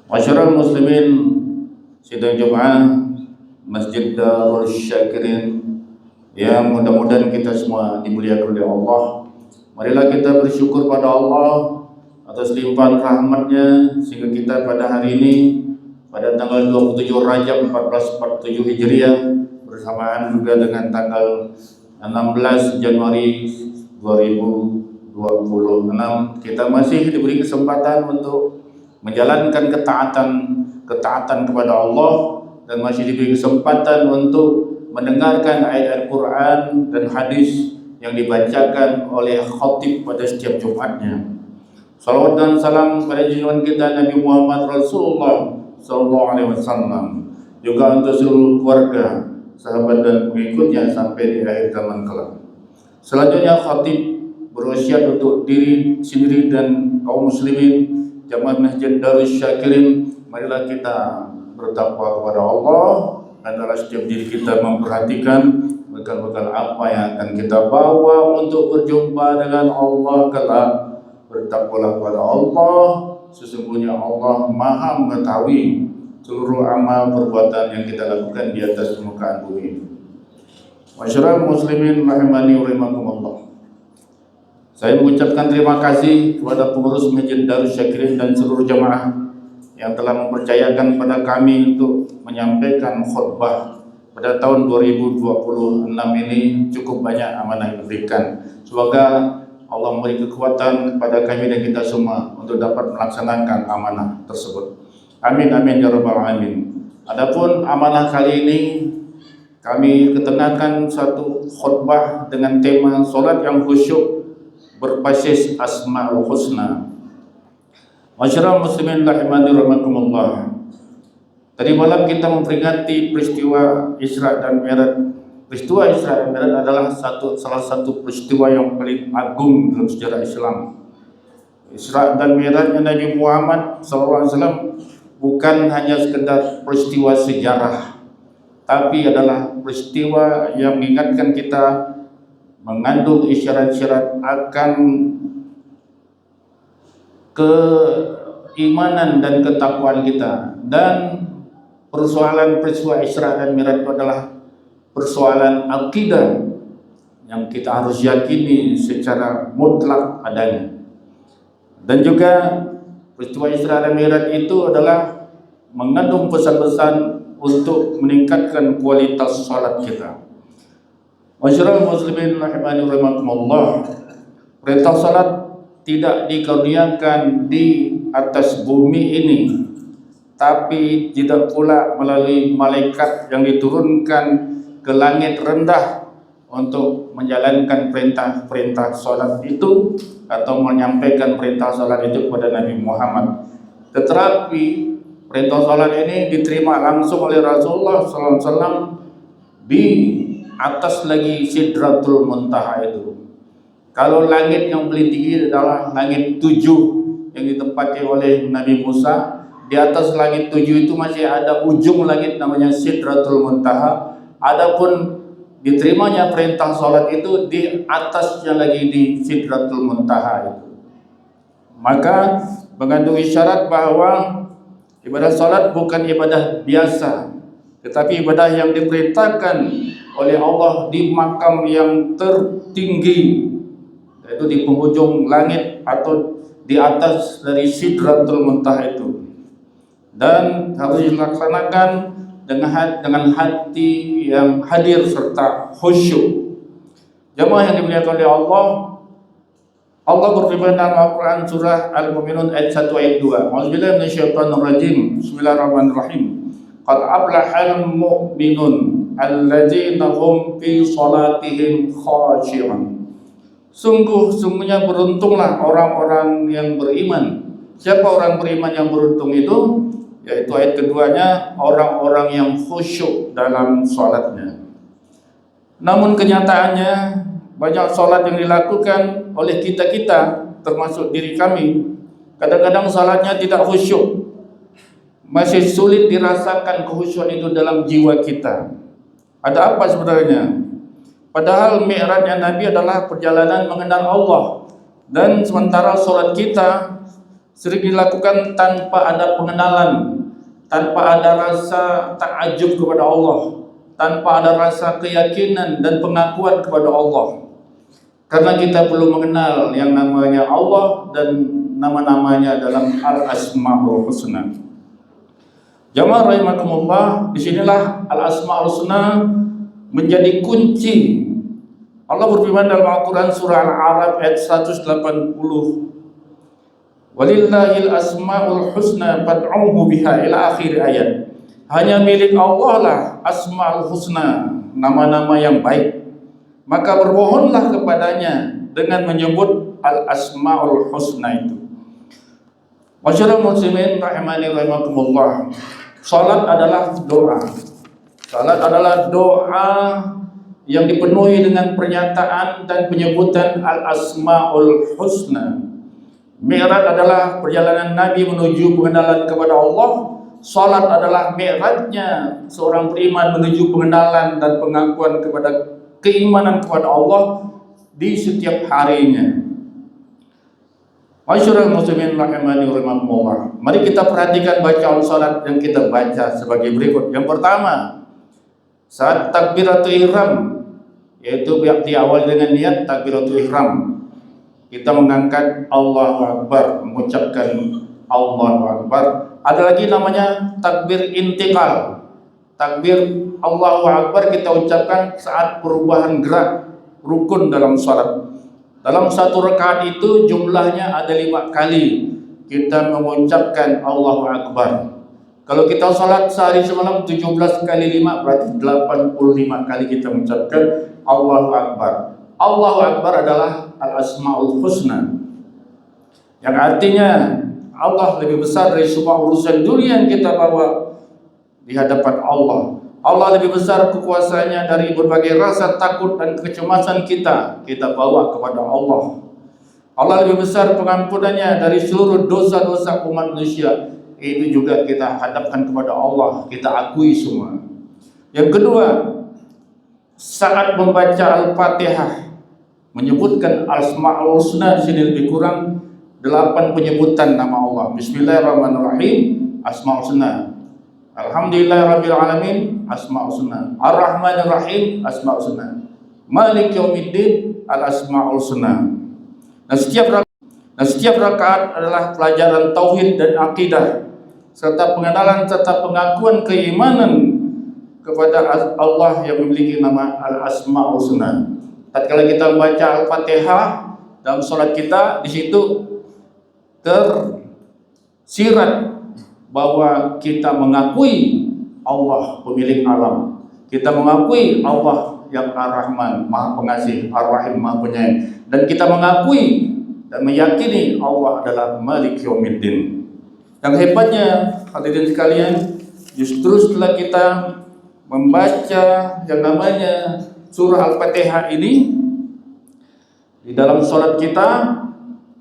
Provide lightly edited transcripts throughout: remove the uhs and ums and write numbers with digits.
Masyarakat muslimin sidang Jumat Masjid Darul Syakirin yang mudah-mudahan kita semua dimuliakan oleh Allah. Marilah kita bersyukur pada Allah atas limpahan rahmatnya sehingga kita pada hari ini pada tanggal 27 Rajab 1447 Hijriah bersamaan juga dengan tanggal 16 Januari 2026 kita masih diberi kesempatan untuk menjalankan ketaatan kepada Allah dan masih diberi kesempatan untuk mendengarkan ayat Al-Quran dan hadis yang dibacakan oleh khatib pada setiap Jumatnya. Salawat dan salam pada junjungan kita Nabi Muhammad Rasulullah Sallallahu Alaihi Wasallam, juga untuk seluruh keluarga, sahabat dan pengikutnya sampai di akhir zaman kelak. Selanjutnya khatib berwasiat untuk diri sendiri dan kaum muslimin Jamaah Masjid Darul Syakirin, marilah kita bertakwa kepada Allah dan dalam setiap diri kita memperhatikan bekal-bekal apa yang akan kita bawa untuk berjumpa dengan Allah kelak. Bertakwalah kepada Allah, sesungguhnya Allah Maha mengetahui seluruh amal perbuatan yang kita lakukan di atas permukaan bumi. Masyarakat muslimin rahimani wa rahimakumullah. Saya mengucapkan terima kasih kepada pengurus Masjid Darul Syakirin dan seluruh jamaah yang telah mempercayakan pada kami untuk menyampaikan khutbah pada tahun 2026 ini. Cukup banyak amanah yang diberikan. Semoga Allah memberi kekuatan kepada kami dan kita semua untuk dapat melaksanakan amanah tersebut. Amin amin ya rabbal alamin. Adapun amanah kali ini kami ketenakan satu khutbah dengan tema solat yang khusyuk berbasis Asmaul Husna. Masyarakat muslimin rahimani rahimakumullah. Tadi malam kita memperingati peristiwa Isra dan Mi'raj. Peristiwa Isra dan Mi'raj adalah salah satu peristiwa yang paling agung dalam sejarah Islam. Isra dan Mi'rajnya Nabi Muhammad SAW bukan hanya sekedar peristiwa sejarah, tapi adalah peristiwa yang mengingatkan kita, mengandung isyarat-isyarat akan keimanan dan ketakwaan kita. Dan persoalan peristiwa Isra dan Mi'raj itu adalah persoalan akidah yang kita harus yakini secara mutlak adanya. Dan juga peristiwa Isra dan Mi'raj itu adalah mengandung pesan-pesan untuk meningkatkan kualitas salat kita. Masyarakat muslimin rahimani rahimakumullah, perintah salat tidak dikaruniakan di atas bumi ini, tapi tidak pula melalui malaikat yang diturunkan ke langit rendah untuk menjalankan perintah salat itu atau menyampaikan perintah salat itu kepada Nabi Muhammad. Tetapi perintah salat ini diterima langsung oleh Rasulullah SAW di atas lagi Sidratul Muntaha itu. Kalau langit yang paling tinggi adalah langit 7 yang ditempati oleh Nabi Musa, di atas langit 7 itu masih ada ujung langit namanya Sidratul Muntaha. Adapun diterimanya perintah salat itu di atasnya lagi di Sidratul Muntaha itu. Maka mengandung isyarat bahwa ibadah salat bukan ibadah biasa, tetapi ibadah yang diperintahkan oleh Allah di makam yang tertinggi, yaitu di penghujung langit atau di atas dari Sidratul Muntaha itu, dan harus dilaksanakan dengan hati yang hadir serta khusyuk. Jemaah yang dimuliakan oleh Allah, Allah berfirman dalam Al-Quran surah Al-Mu'minun ayat 1 ayat 2. A'udzubillahi minasyaitonir rajim. Bismillahirrahmanirrahim. Qad aflahal mu'minun alladzina hum fi salatihim khashi'un. Sungguhnya beruntunglah orang-orang yang beriman. Siapa orang beriman yang beruntung itu? Yaitu ayat keduanya, orang-orang yang khusyuk dalam salatnya. Namun kenyataannya banyak salat yang dilakukan oleh kita-kita, termasuk diri kami, kadang-kadang salatnya tidak khusyuk. Masih sulit dirasakan khusyukan itu dalam jiwa kita. Ada apa sebenarnya? Padahal Mi'rajnya Nabi adalah perjalanan mengenal Allah, dan sementara salat kita sering dilakukan tanpa ada pengenalan, tanpa ada rasa takjub kepada Allah, tanpa ada rasa keyakinan dan pengakuan kepada Allah. Karena kita belum mengenal yang namanya Allah dan nama-namanya dalam Al-Asmaul Husna. Jamaah rahimakumullah, disinilah Al-Asmaul Husna menjadi kunci. Allah berfirman dalam Al-Quran surah Al-A'raf ayat 180, Walillahil asma'ul husna fad'uhu biha, ila akhir ayat. Hanya milik Allah lah Asma'ul Husna, nama-nama yang baik. Maka bermohonlah kepadanya dengan menyebut Al-Asma'ul Husna itu. Masyarakat muslimin rahimani rahimakumullah. Salat adalah doa. Salat adalah doa yang dipenuhi dengan pernyataan dan penyebutan Al-Asma'ul Husna. Mi'raj adalah perjalanan Nabi menuju pengenalan kepada Allah. Salat adalah mi'rajnya seorang beriman menuju pengenalan dan pengakuan kepada keimanan kepada Allah di setiap harinya. Masyarakat muslimin rahimani rahimakumullah. Mari kita perhatikan bacaan salat yang kita baca sebagai berikut. Yang pertama, saat takbiratul ihram, yaitu diawali dengan niat takbiratul ihram, kita mengangkat Allahu Akbar, mengucapkan Allahu Akbar. Ada lagi namanya takbir intiqal. Takbir Allahu Akbar kita ucapkan saat perubahan gerak rukun dalam salat. Dalam satu rakaat itu jumlahnya ada 5 kali kita mengucapkan Allahu Akbar. Kalau kita salat sehari semalam 17 kali 5 berarti 85 kali kita mengucapkan Allahu Akbar. Allahu Akbar adalah Al-Asma'ul Husna, yang artinya Allah lebih besar dari semua urusan dunia yang kita bawa di hadapan Allah. Allah lebih besar kekuasaannya dari berbagai rasa takut dan kecemasan kita bawa kepada Allah. Allah lebih besar pengampunannya dari seluruh dosa-dosa umat manusia. Itu juga kita hadapkan kepada Allah, kita akui semua. Yang kedua, saat membaca Al-Fatihah, menyebutkan Asma'ul Husna, di sini lebih kurang 8 penyebutan nama Allah. Bismillahirrahmanirrahim, Asma'ul Husna. Alhamdulillahirabbil alamin, Asma'ul Husna. Ar-Rahmanir Rahim, Asma'ul Husna. Malik Yaumiddin, Al-Asma'ul Husna. Nah, setiap rakaat adalah pelajaran tauhid dan akidah serta pengenalan serta pengakuan keimanan kepada Allah yang memiliki nama Al-Asma'ul Husna. Tatkala kita membaca Al-Fatihah dalam salat kita, di situ tersirat bahwa kita mengakui Allah pemilik alam. Kita mengakui Allah yang Ar-Rahman, Maha Pengasih, Ar-Rahim, Maha Penyayang, dan kita mengakui dan meyakini Allah adalah Malik Yaumiddin. Yang hebatnya hadirin sekalian, justru setelah kita membaca yang namanya surah Al-Fatihah ini di dalam salat kita,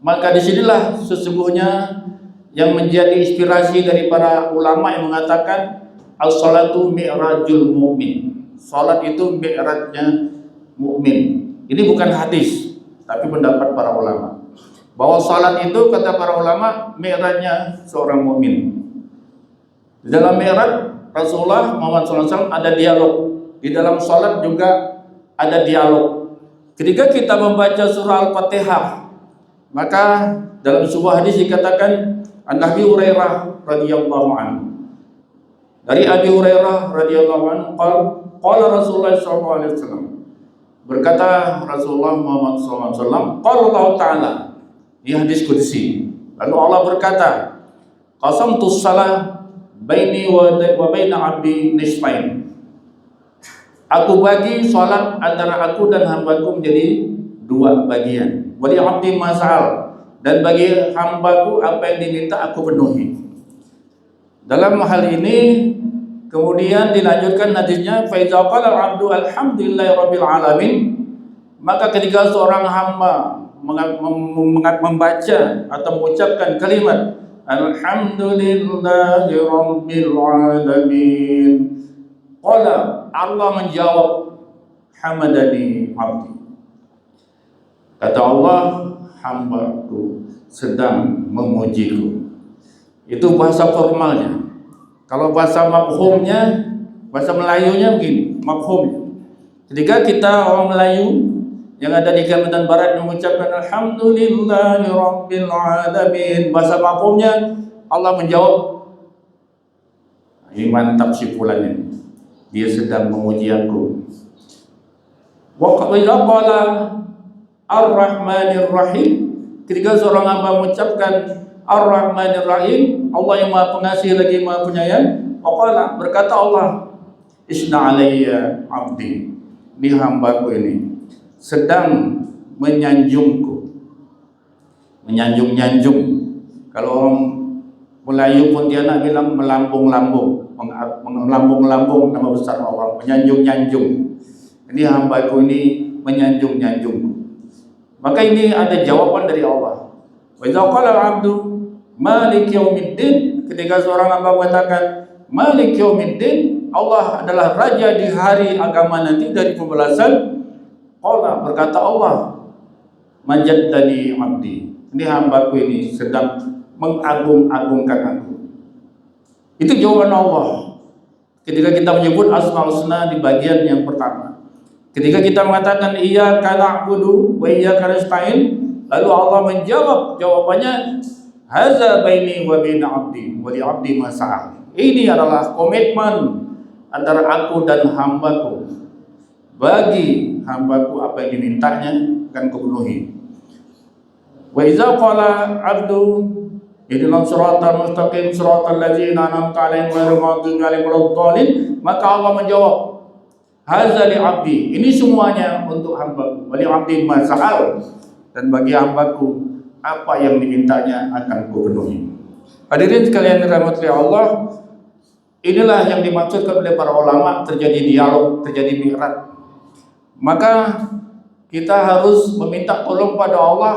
maka disinilah sesungguhnya yang menjadi inspirasi dari para ulama yang mengatakan as-salatu mi'rajul mu'min. Salat itu mi'rajnya mukmin. Ini bukan hadis, tapi pendapat para ulama. Bahwa salat itu kata para ulama mi'rajnya seorang mukmin. Di dalam mi'raj Rasulullah Muhammad SAW ada dialog. Di dalam salat juga ada dialog. Ketika kita membaca surah Al-Fatihah, maka dalam sebuah hadis dikatakan An Abi Hurairah radhiyallahu anhu. Dari Abi Hurairah radhiyallahu anhu qala Rasulullah sallallahu alaihi wasallam. Berkata Rasulullah Muhammad sallallahu alaihi wasallam, qala Allah Ta'ala. Ini hadis qudsi. Lalu Allah berkata, qasamtus shalah baini wa baina 'abdi nisfain. Aku bagi salat antara aku dan hambaku menjadi 2 bagian. Wa li 'abdi mas'al. Dan bagi hambaku apa yang diminta aku penuhi. Dalam hal ini kemudian dilanjutkan hadisnya, fa iza qala al-'abdu alhamdulillahirabbil alamin, maka ketika seorang hamba membaca atau mengucapkan kalimat alhamdulillahirabbil alamin, qala Allah menjawab hamadani 'abdi. Kata Allah, hambaku sedang memujiku. Itu bahasa formalnya. Kalau bahasa mafhumnya, bahasa Melayunya begini, mafhumnya. Ketika kita orang Melayu yang ada di Kalimantan Barat mengucapkan Alhamdulillahi Rabbil Alamin, bahasa mafhumnya Allah menjawab, ini mantap si fulan ini, dia sedang memuji aku. Wa qala Ar-Rahmanir Rahim, ketika seorang hamba mengucapkan Ar-Rahmanir Rahim, Allah yang Maha Pengasih lagi Maha Penyayang, waqala, berkata Allah, Isna alayya abdi, ini hambaku ini sedang menyanjungku. Menyanjung-nyanjung. Kalau orang Melayu pun dia nak bilang melambung-lambung, melambung-lambung nama besar Allah, menyanjung-nyanjung. Ini hambaku ini menyanjung-nyanjung. Maka ini ada jawaban dari Allah. Wa idza qala al-'abdu Malik yaumiddin, ketika seorang hamba mengatakan Malik yaumiddin, Allah adalah raja di hari agama nanti dari pembalasan. Qala, berkata Allah, majaddani 'abdi, ini hambaku ini sedang mengagung-agungkan aku. Itu jawaban Allah ketika kita menyebut Asmaul Husna di bagian yang pertama. Ketika kita mengatakan iyyaka na'budu wa iyyaka nasta'in, lalu Allah menjawab jawabannya, hadza baini wa baina 'abdi wa li 'abdi ma sa'a. Ini adalah komitmen antara aku dan hambaku. Bagi hambaku apa yang dimintanya akan kupenuhi. Wa idza qala 'abdu ihdinas siratal mustaqim siratal ladzina an'amta 'alaihim ghairil maghdubi 'alaihim waladdallin, maka Allah menjawab, hadza li 'abdi, ini semuanya untuk hambaku, wa li 'abdi ma sa'al, dan bagi hambaku apa yang dimintanya akan kupenuhi. Hadirin sekalian dirahmati Allah, inilah yang dimaksudkan oleh para ulama, terjadi dialog, terjadi mi'raj. Maka kita harus meminta tolong pada Allah,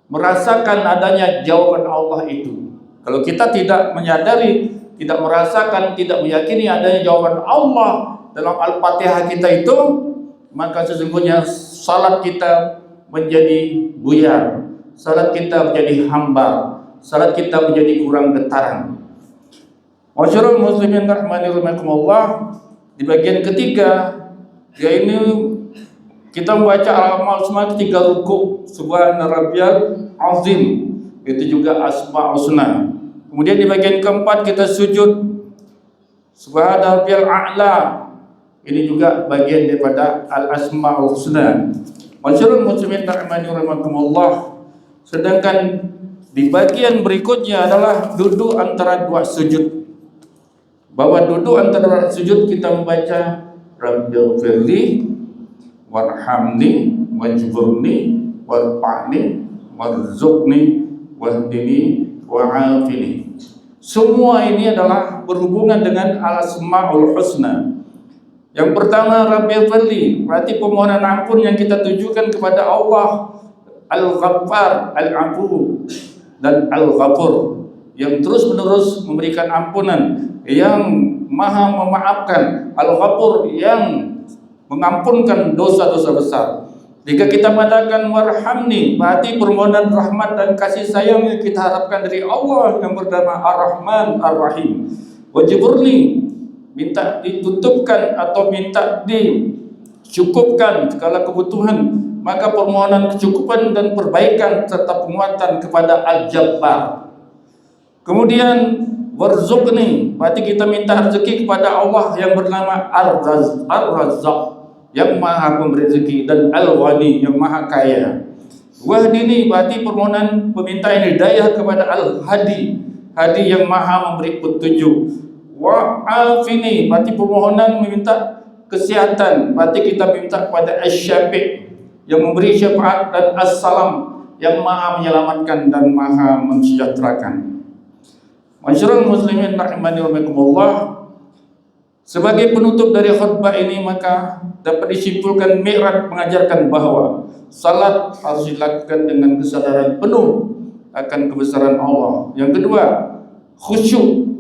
merasakan adanya jawaban Allah itu. Kalau kita tidak menyadari, tidak merasakan, tidak meyakini adanya jawaban Allah dalam Al-Fatihah kita itu, maka sesungguhnya salat kita menjadi buyar, salat kita menjadi hambar, salat kita menjadi kurang getaran. Masyarul muslimin rahimahumullah, di bagian ketiga, yaitu kita membaca al-amal semua ketika ruku, subhana rabbiyal azim, itu juga asmaul husna. Kemudian di bagian keempat kita sujud, subhana rabbiyal a'la, ini juga bagian daripada al-asmaul husna. Masyarul muslimin rahimahumullah. Sedangkan di bagian berikutnya adalah duduk antara dua sujud. Bahwa duduk antara sujud kita membaca Rabbighfirli warhamni wajburni warfa'ni warzuqni wahdini wa'afini. Semua ini adalah berhubungan dengan al-asmaul husna. Yang pertama Rabbighfirli, berarti permohonan ampun yang kita tujukan kepada Allah Al-Ghaffar, Al-Afu, dan Al-Ghafur, yang terus menerus memberikan ampunan, yang maha memaafkan, Al-Ghafur, yang mengampunkan dosa-dosa besar. Jika kita mengatakan warhamni, berarti permohonan rahmat dan kasih sayang yang kita harapkan dari Allah yang bernama Ar-Rahman Ar-Rahim. Wajburni, minta ditutupkan atau minta dicukupkan segala kebutuhan, maka permohonan kecukupan dan perbaikan serta penguatan kepada Al-Jabbar. Kemudian warzuqni, berarti kita minta rezeki kepada Allah yang bernama Ar-Razzaq, yang maha pemberi rezeki, dan Al-Ghani, yang maha kaya. Wahdini, berarti permohonan permintaan hidayah kepada Al-Hadi, Hadi yang maha memberi petunjuk. Wa'afini, berarti permohonan meminta kesehatan, berarti kita minta kepada Asy-Syafi', yang memberi syafaat, dan As-Salam, yang maha menyelamatkan dan maha mensejahterakan. Masyarul muslimin rahimahumullah, sebagai penutup dari khutbah ini maka dapat disimpulkan mi'raj mengajarkan bahwa salat harus dilakukan dengan kesadaran penuh akan kebesaran Allah. Yang kedua, khusyuk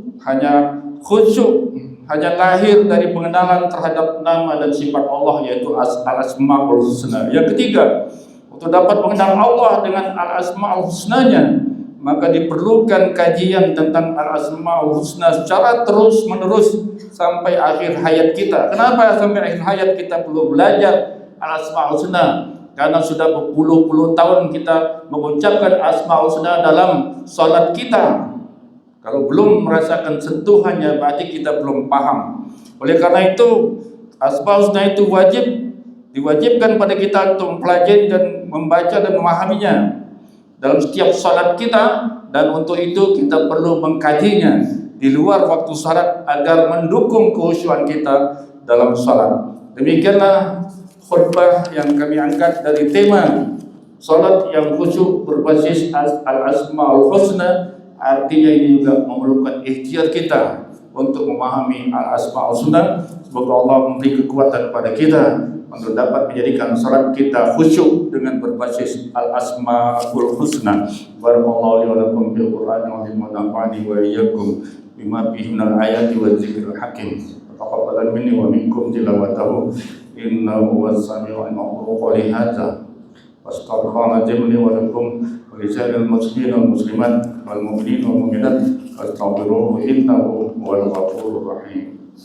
hanya lahir dari pengenalan terhadap nama dan sifat Allah, yaitu al-asmaul husna. Yang ketiga, Untuk dapat mengenal Allah dengan al-asma'ul husnanya, maka diperlukan kajian tentang al-asma'ul husna secara terus menerus sampai akhir hayat kita. Kenapa sampai akhir hayat kita perlu belajar al-asma'ul husna? Karena sudah berpuluh-puluh tahun kita mengucapkan asma'ul husna dalam salat kita. Kalau belum merasakan sentuhannya, berarti kita belum paham. Oleh karena itu, asma'ul husna itu diwajibkan pada kita untuk mempelajari dan membaca dan memahaminya dalam setiap salat kita, dan untuk itu kita perlu mengkajinya di luar waktu salat agar mendukung kekhusyuan kita dalam salat. Demikianlah khutbah yang kami angkat dari tema salat yang khusyuk berbasis al-asma'ul husna. Artinya ini juga memerlukan ikhtiar kita untuk memahami al-asma'ul husna. Semoga Allah memberi kekuatan pada kita untuk dapat menjadikan salat kita khusyuk dengan berbasis al-asma'ul husna. Barakallahu li wa lakum bil Qur'ani wa bima nafa'ani wa iyyakum bima fihi minal ayati wa dzikril hakim. Taqabbal minni wa minkum tilawatahu innahu huwas sami'ul 'alim. Qali hadza wastaghfiru li wa lakum wa li sa'iril muslimin wal muslimat wal mu'minin wal mu'minat fastaghfiruhu innahu huwal ghafurur rahim.